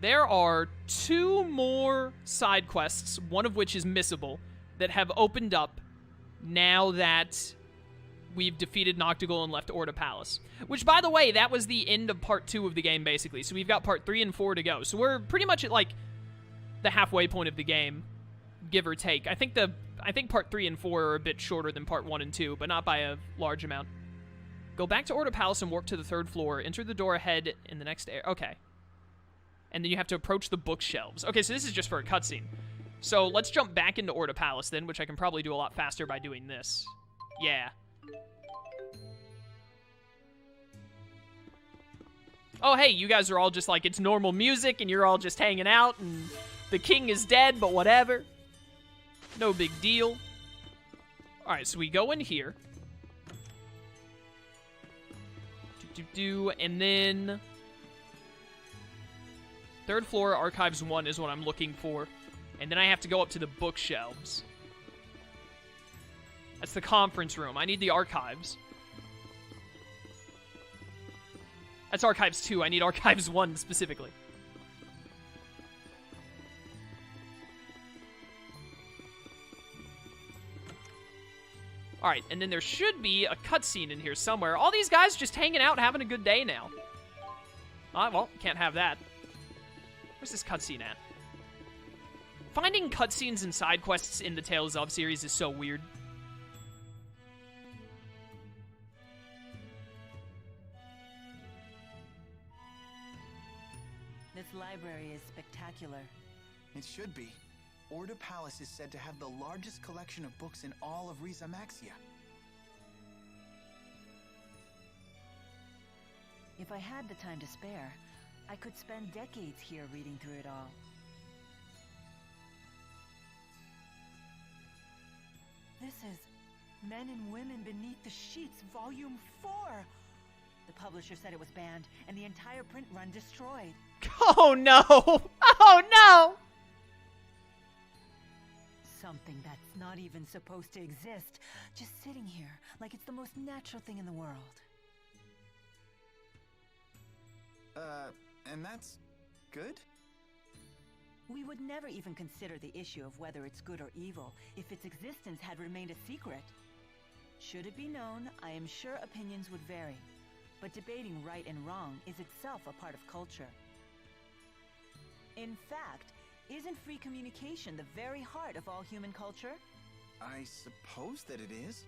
There are 2 more side quests, one of which is missable, that have opened up now that we've defeated Noctigal and left Orda Palace. Which, by the way, that was the end of part 2 of the game, basically. So we've got part 3 and 4 to go. So we're pretty much at, like, the halfway point of the game, give or take. I think part 3 and 4 are a bit shorter than part 1 and 2, but not by a large amount. Go back to Orda Palace and warp to the 3rd floor. Enter the door ahead in the next area. Okay. And then you have to approach the bookshelves. Okay, so this is just for a cutscene. So let's jump back into Orda Palace then, which I can probably do a lot faster by doing this. Yeah. Oh, hey, you guys are all just like, it's normal music, and you're all just hanging out, and the king is dead, but whatever. No big deal. Alright, so we go in here. And then 3rd floor, Archives 1 is what I'm looking for. And then I have to go up to the bookshelves. That's the conference room. I need the archives. That's Archives 2. I need Archives 1 specifically. Alright, and then there should be a cutscene in here somewhere. All these guys just hanging out, having a good day now. Well, can't have that. Where's this cutscene at? Finding cutscenes and side quests in the Tales of series is so weird. This library is spectacular. It should be. Orda Palace is said to have the largest collection of books in all of Rieze Maxia. If I had the time to spare, I could spend decades here reading through it all. This is Men and Women Beneath the Sheets, Volume 4. The publisher said it was banned, and the entire print run destroyed. Oh no! Oh no! Something that's not even supposed to exist, just sitting here like it's the most natural thing in the world. And that's good? We would never even consider the issue of whether it's good or evil if its existence had remained a secret. Should it be known, I am sure opinions would vary, but debating right and wrong is itself a part of culture. In fact, isn't free communication the very heart of all human culture? I suppose that it is.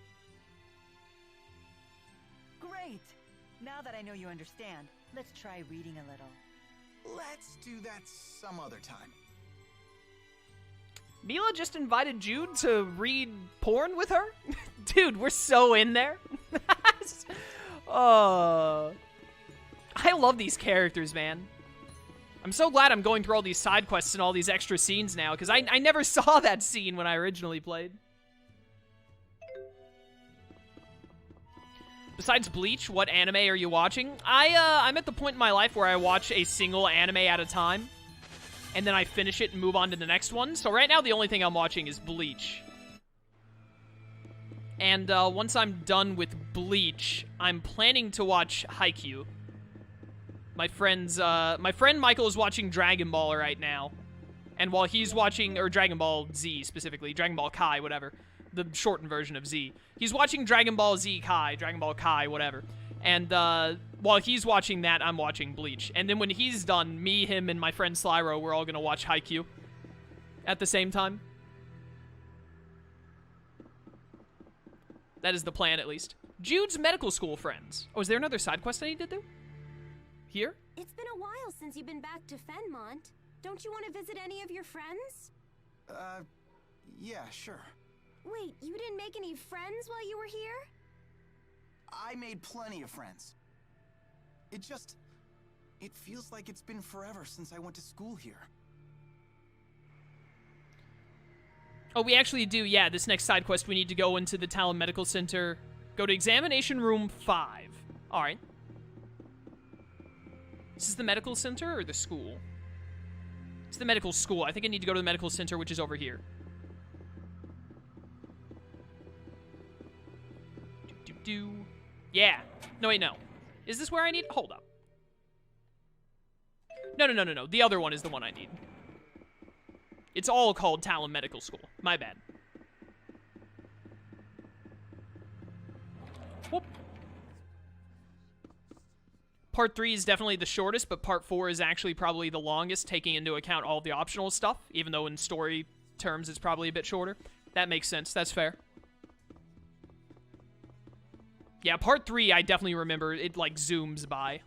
Great! Now that I know you understand, let's try reading a little. Let's do that some other time. Milla just invited Jude to read porn with her? Dude, we're so in there. I love these characters, man. I'm so glad I'm going through all these side quests and all these extra scenes now, because I never saw that scene when I originally played. Besides Bleach, what anime are you watching? I'm at the point in my life where I watch a single anime at a time, and then I finish it and move on to the next one. So right now, the only thing I'm watching is Bleach. And once I'm done with Bleach, I'm planning to watch Haikyuu. My friend Michael is watching Dragon Ball right now. And while he's watching, or Dragon Ball Z specifically, Dragon Ball Kai, whatever. The shortened version of Z. He's watching Dragon Ball Z Kai, Dragon Ball Kai, whatever. And while he's watching that, I'm watching Bleach. And then when he's done, me, him, and my friend Slyro, we're all gonna watch Haikyuu at the same time. That is the plan, at least. Jude's medical school friends. Oh, is there another side quest I need to do? Here? It's been a while since you've been back to Fenmont. Don't you want to visit any of your friends? Yeah, sure. Wait, you didn't make any friends while you were here? I made plenty of friends. It feels like it's been forever since I went to school here. Oh, we actually do, yeah. This next side quest, we need to go into the Talon Medical Center. Go to Examination Room 5. Alright. This is the medical center or the school? It's the medical school. I think I need to go to the medical center, which is over here. Yeah. No, wait, no. Is this where I need? Hold up. No. The other one is the one I need. It's all called Talon Medical School. My bad. Whoop. Part 3 is definitely the shortest, but Part 4 is actually probably the longest, taking into account all the optional stuff, even though in story terms it's probably a bit shorter. That makes sense. That's fair. Yeah, Part 3, I definitely remember it, like, zooms by.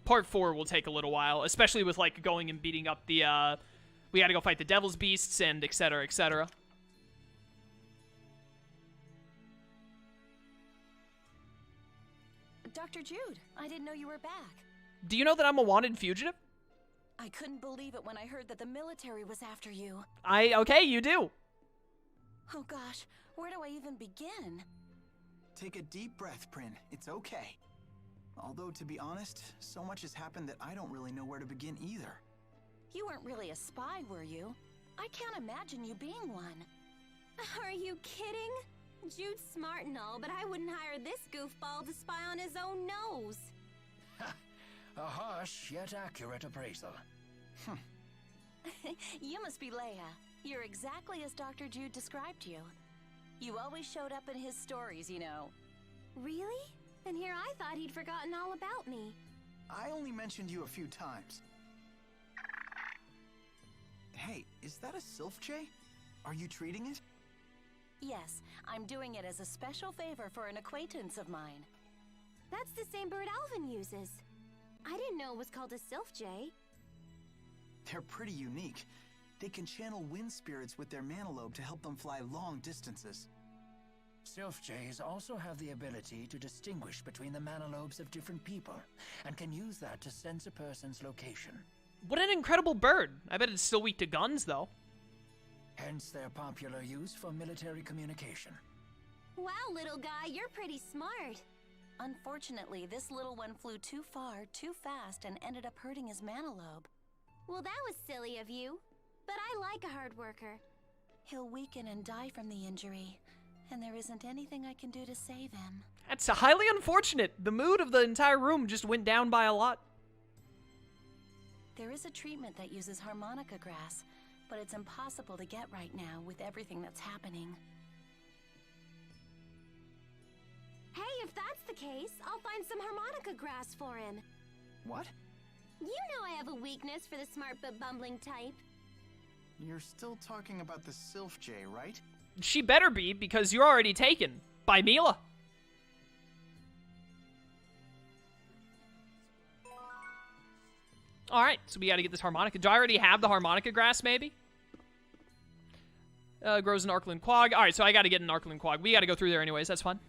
Part 4 will take a little while, especially with, like, going and beating up the, we gotta go fight the Devil's Beasts and etc., etc. Dr. Jude, I didn't know you were back. Do you know that I'm a wanted fugitive? I couldn't believe it when I heard that the military was after you. Okay, you do. Oh gosh, where do I even begin? Take a deep breath, Prin. It's okay. Although, to be honest, so much has happened that I don't really know where to begin either. You weren't really a spy, were you? I can't imagine you being one. Are you kidding? Jude's smart and all, but I wouldn't hire this goofball to spy on his own nose. A harsh yet accurate appraisal. You must be Leia. You're exactly as Dr. Jude described you. You always showed up in his stories, you know. Really? And here I thought he'd forgotten all about me. I only mentioned you a few times. Hey, is that a Sylphjay? Are you treating it? Yes, I'm doing it as a special favor for an acquaintance of mine. That's the same bird Alvin uses. I didn't know it was called a Sylphjay. They're pretty unique. They can channel wind spirits with their manalobe to help them fly long distances. Sylphjays also have the ability to distinguish between the manalobes of different people, and can use that to sense a person's location. What an incredible bird. I bet it's still weak to guns, though. Hence their popular use for military communication. Wow, little guy, you're pretty smart. Unfortunately, this little one flew too far, too fast, and ended up hurting his manalobe. Well, that was silly of you. But I like a hard worker. He'll weaken and die from the injury, and there isn't anything I can do to save him. That's highly unfortunate. The mood of the entire room just went down by a lot. There is a treatment that uses harmonica grass, but it's impossible to get right now with everything that's happening. Hey, if that's the case, I'll find some harmonica grass for him. What? You know I have a weakness for the smart but bumbling type. You're still talking about the Sylphjay, right? She better be, because you're already taken. By Milla. Alright, so we gotta get this harmonica. Do I already have the harmonica grass, maybe? Grows an Arclan Quag. Alright, so I gotta get an Arclan Quag. We gotta go through there anyways, that's fun.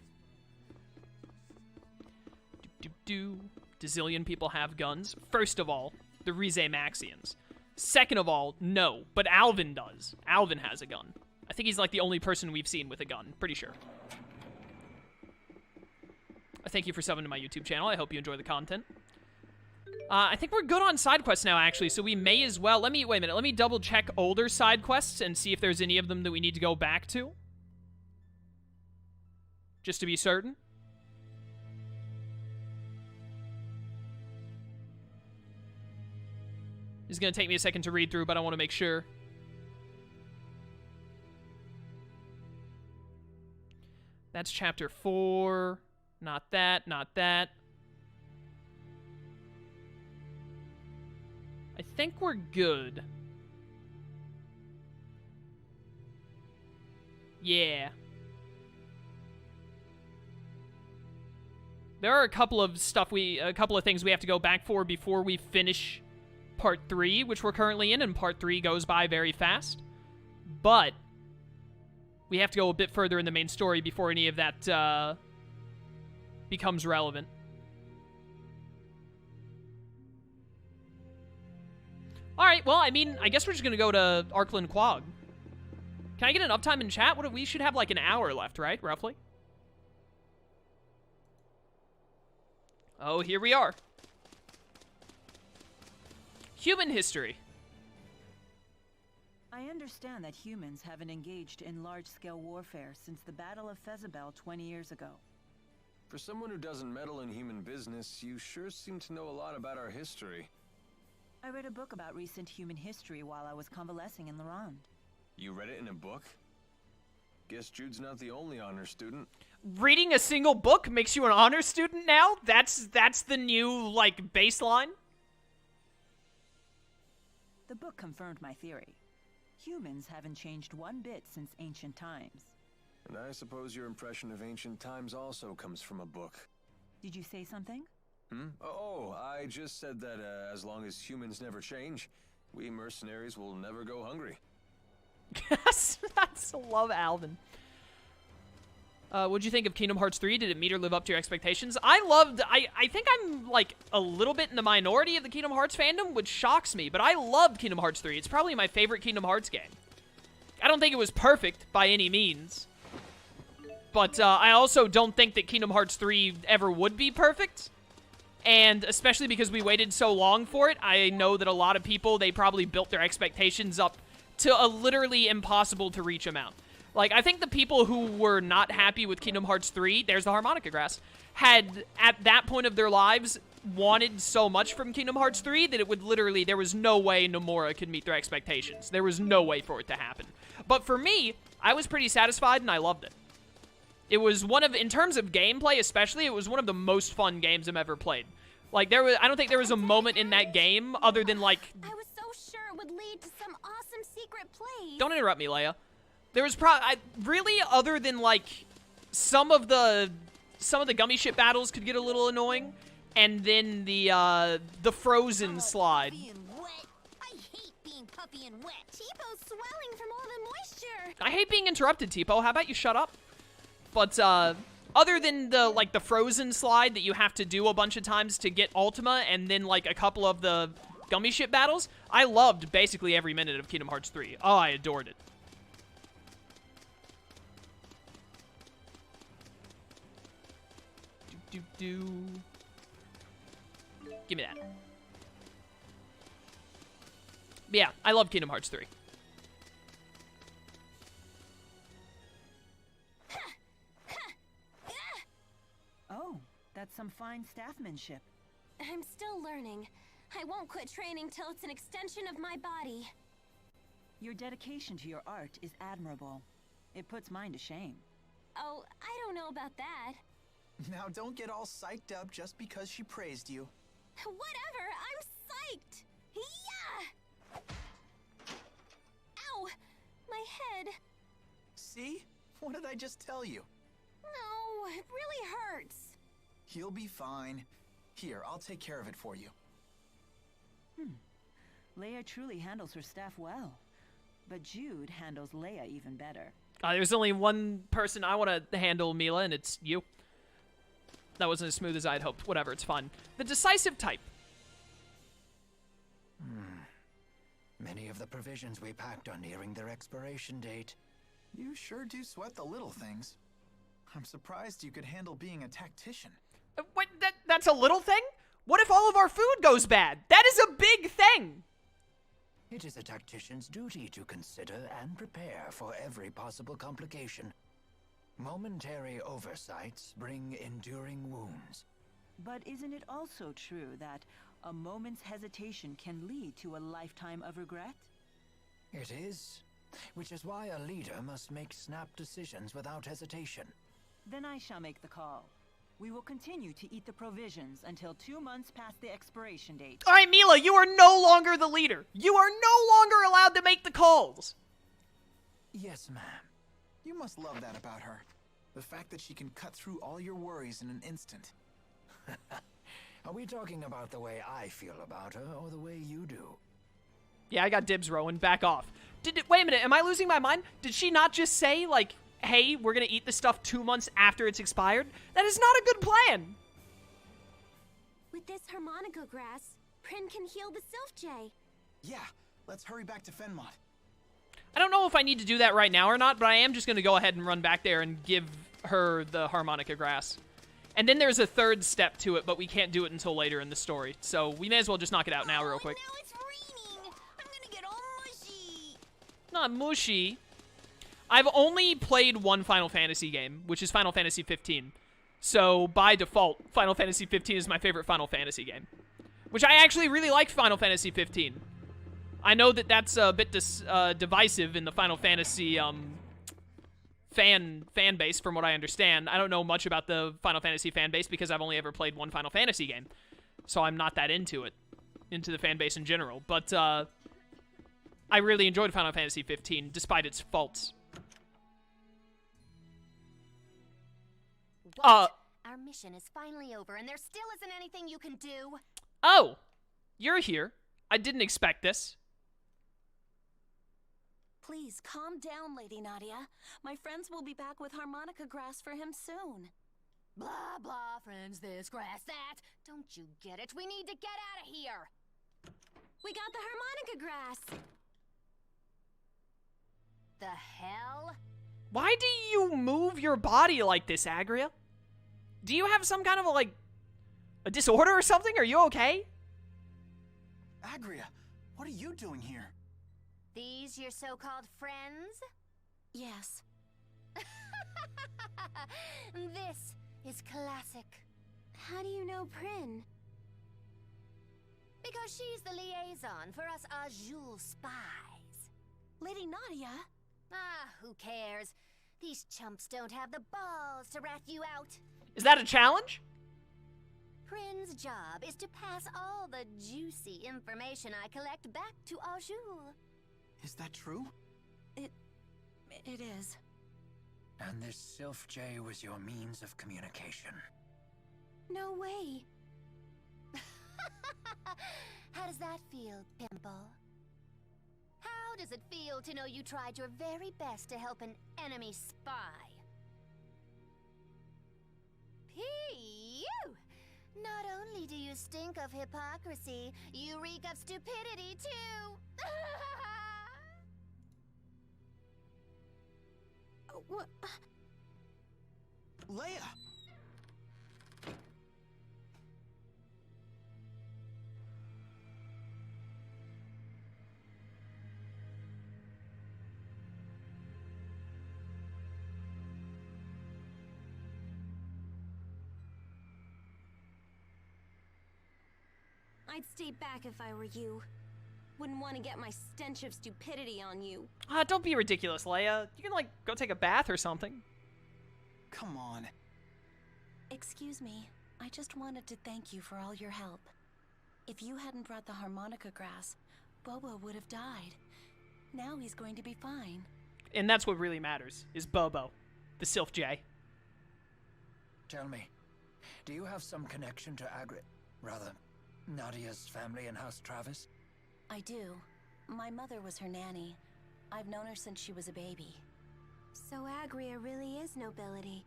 Dozillion people have guns. First of all, the Rieze Maxians. Second of all, no, but Alvin does. Alvin has a gun. I think he's like the only person we've seen with a gun, pretty sure. Thank you for subbing to my YouTube channel. I hope you enjoy the content. I think we're good on side quests now, actually, so we may as well... wait a minute, let me double check older side quests and see if there's any of them that we need to go back to. Just to be certain. It's going to take me a second to read through, but I want to make sure. That's chapter 4. Not that, not that. I think we're good. Yeah. There are a couple of things we have to go back for before we finish Part 3, which we're currently in, and Part 3 goes by very fast. But we have to go a bit further in the main story before any of that becomes relevant. Alright, well, I mean, I guess we're just gonna go to Arclan Quag. Can I get an uptime in chat? We should have like an hour left, right? Roughly. Oh, here we are. Human history. I understand that humans haven't engaged in large-scale warfare since the Battle of Fezabel 20 years ago. For someone who doesn't meddle in human business, you sure seem to know a lot about our history. I read a book about recent human history while I was convalescing in Laurent. You read it in a book? Guess Jude's not the only honor student. Reading a single book makes you an honor student now? That's the new, like, baseline? The book confirmed my theory. Humans haven't changed one bit since ancient times. And I suppose your impression of ancient times also comes from a book. Did you say something? Oh, I just said that as long as humans never change, we mercenaries will never go hungry. That's love Alvin. What'd you think of Kingdom Hearts 3? Did it meet or live up to your expectations? I think I'm, like, a little bit in the minority of the Kingdom Hearts fandom, which shocks me, but I loved Kingdom Hearts 3. It's probably my favorite Kingdom Hearts game. I don't think it was perfect by any means, but I also don't think that Kingdom Hearts 3 ever would be perfect, and especially because we waited so long for it, I know that a lot of people, they probably built their expectations up to a literally impossible to reach amount. Like, I think the people who were not happy with Kingdom Hearts 3, there's the harmonica grass, had, at that point of their lives, wanted so much from Kingdom Hearts 3 that it would literally, there was no way Nomura could meet their expectations. There was no way for it to happen. But for me, I was pretty satisfied and I loved it. It was one of, in terms of gameplay especially, it was one of the most fun games I've ever played. Like, I don't think there was a moment in that game other than, like... I was so sure it would lead to some awesome secret plays. Don't interrupt me, Leia. There was really, other than, like, some of the gummy ship battles could get a little annoying, and then the Frozen slide. Puffy and wet. I hate being puffy and wet. Tipo swelling from all the moisture. I hate being interrupted, Tipo. How about you shut up? But, other than the Frozen slide that you have to do a bunch of times to get Ultima, and then, like, a couple of the gummy ship battles, I loved basically every minute of Kingdom Hearts 3. Oh, I adored it. Give me that. But yeah, I love Kingdom Hearts 3. Oh, that's some fine staffmanship. I'm still learning. I won't quit training till it's an extension of my body. Your dedication to your art is admirable. It puts mine to shame. Oh, I don't know about that. Now don't get all psyched up just because she praised you. Whatever, I'm psyched! Yeah! Ow! My head. See? What did I just tell you? No, it really hurts. You'll be fine. Here, I'll take care of it for you. Leia truly handles her staff well. But Jude handles Leia even better. There's only one person I want to handle, Milla, and it's you. That wasn't as smooth as I had hoped. Whatever, it's fun. The decisive type. Many of the provisions we packed are nearing their expiration date. You sure do sweat the little things. I'm surprised you could handle being a tactician. Wait, that's a little thing? What if all of our food goes bad? That is a big thing! It is a tactician's duty to consider and prepare for every possible complication. Momentary oversights bring enduring wounds. But isn't it also true that a moment's hesitation can lead to a lifetime of regret? It is, which is why a leader must make snap decisions without hesitation. Then I shall make the call. We will continue to eat the provisions until 2 months past the expiration date. All right, Milla, you are no longer the leader. You are no longer allowed to make the calls. Yes, ma'am. You must love that about her. The fact that she can cut through all your worries in an instant. Are we talking about the way I feel about her or the way you do? Yeah, I got dibs, Rowan. Back off. Wait a minute, am I losing my mind? Did she not just say, like, hey, we're gonna eat the stuff 2 months after it's expired? That is not a good plan. With this harmonica grass, Prin can heal the Sylphjay. Yeah, let's hurry back to Fenmont. I don't know if I need to do that right now or not, but I am just gonna go ahead and run back there and give her the harmonica grass. And then there's a third step to it, but we can't do it until later in the story. So we may as well just knock it out now real quick. Now it's raining. I'm gonna get all mushy. Not mushy. I've only played one Final Fantasy game, which is Final Fantasy 15. So by default, Final Fantasy 15 is my favorite Final Fantasy game. which I actually really like Final Fantasy 15. I know that that's a bit divisive in the Final Fantasy fan base, from what I understand. I don't know much about the Final Fantasy fan base because I've only ever played one Final Fantasy game, so I'm not that into the fan base in general. But I really enjoyed Final Fantasy 15, despite its faults. What? Our mission is finally over, and there still isn't anything you can do. Oh, you're here. I didn't expect this. Please, calm down, Lady Nadia. My friends will be back with harmonica grass for him soon. Blah, blah, friends this, grass that. Don't you get it? We need to get out of here. We got the harmonica grass. The hell? Why do you move your body like this, Agria? Do you have some kind of, a disorder or something? Are you okay? Agria, what are you doing here? These your so-called friends? Yes. This is classic. How do you know Prin? Because she's the liaison for us Azul spies. Lady Nadia? Ah, who cares? These chumps don't have the balls to rat you out. Is that a challenge? Prin's job is to pass all the juicy information I collect back to Azul. Is that true? It is. And this Sylphjay was your means of communication. No way. How does that feel, Pimple? How does it feel to know you tried your very best to help an enemy spy? Phew! Not only do you stink of hypocrisy, you reek of stupidity, too! What? Leia! I'd stay back if I were you. Wouldn't want to get my stench of stupidity on you. Don't be ridiculous, Leia. You can, go take a bath or something. Come on. Excuse me. I just wanted to thank you for all your help. If you hadn't brought the harmonica grass, Bobo would have died. Now he's going to be fine. And that's what really matters, is Bobo, the Sylphjay. Tell me, do you have some connection to Nadia's family in House Travis? I do. My mother was her nanny. I've known her since she was a baby. So Agria really is nobility.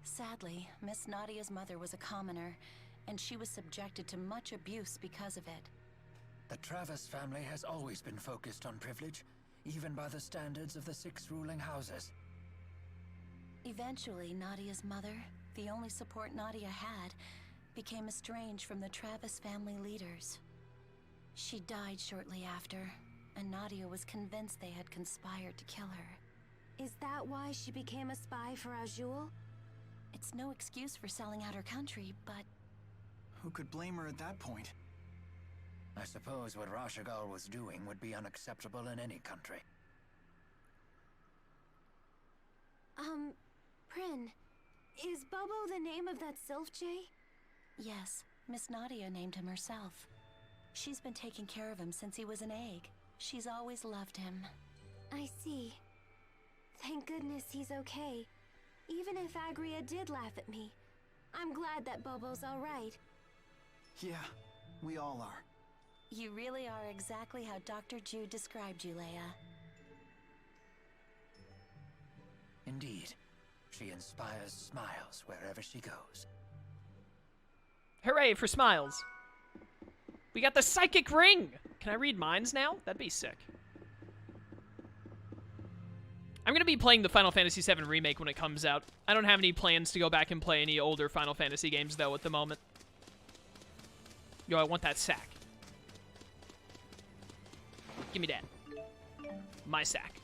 Sadly, Miss Nadia's mother was a commoner, and she was subjected to much abuse because of it. The Travis family has always been focused on privilege, even by the standards of the 6 ruling houses. Eventually, Nadia's mother, the only support Nadia had, became estranged from the Travis family leaders. She died shortly after, and Nadia was convinced they had conspired to kill her. Is that why she became a spy for Azul? It's no excuse for selling out her country, but... Who could blame her at that point? I suppose what Rashagal was doing would be unacceptable in any country. Prin, is Bobo the name of that Sylphjay? Yes, Miss Nadia named him herself. She's been taking care of him since he was an egg. She's always loved him. I see. Thank goodness he's okay. Even if Agria did laugh at me, I'm glad that Bobo's all right. Yeah, we all are. You really are exactly how Dr. Jude described you, Leia. Indeed. She inspires smiles wherever she goes. Hooray for smiles. We got the psychic ring! Can I read minds now? That'd be sick. I'm gonna be playing the Final Fantasy VII Remake when it comes out. I don't have any plans to go back and play any older Final Fantasy games, though, at the moment. Yo, I want that sack. Give me that. My sack.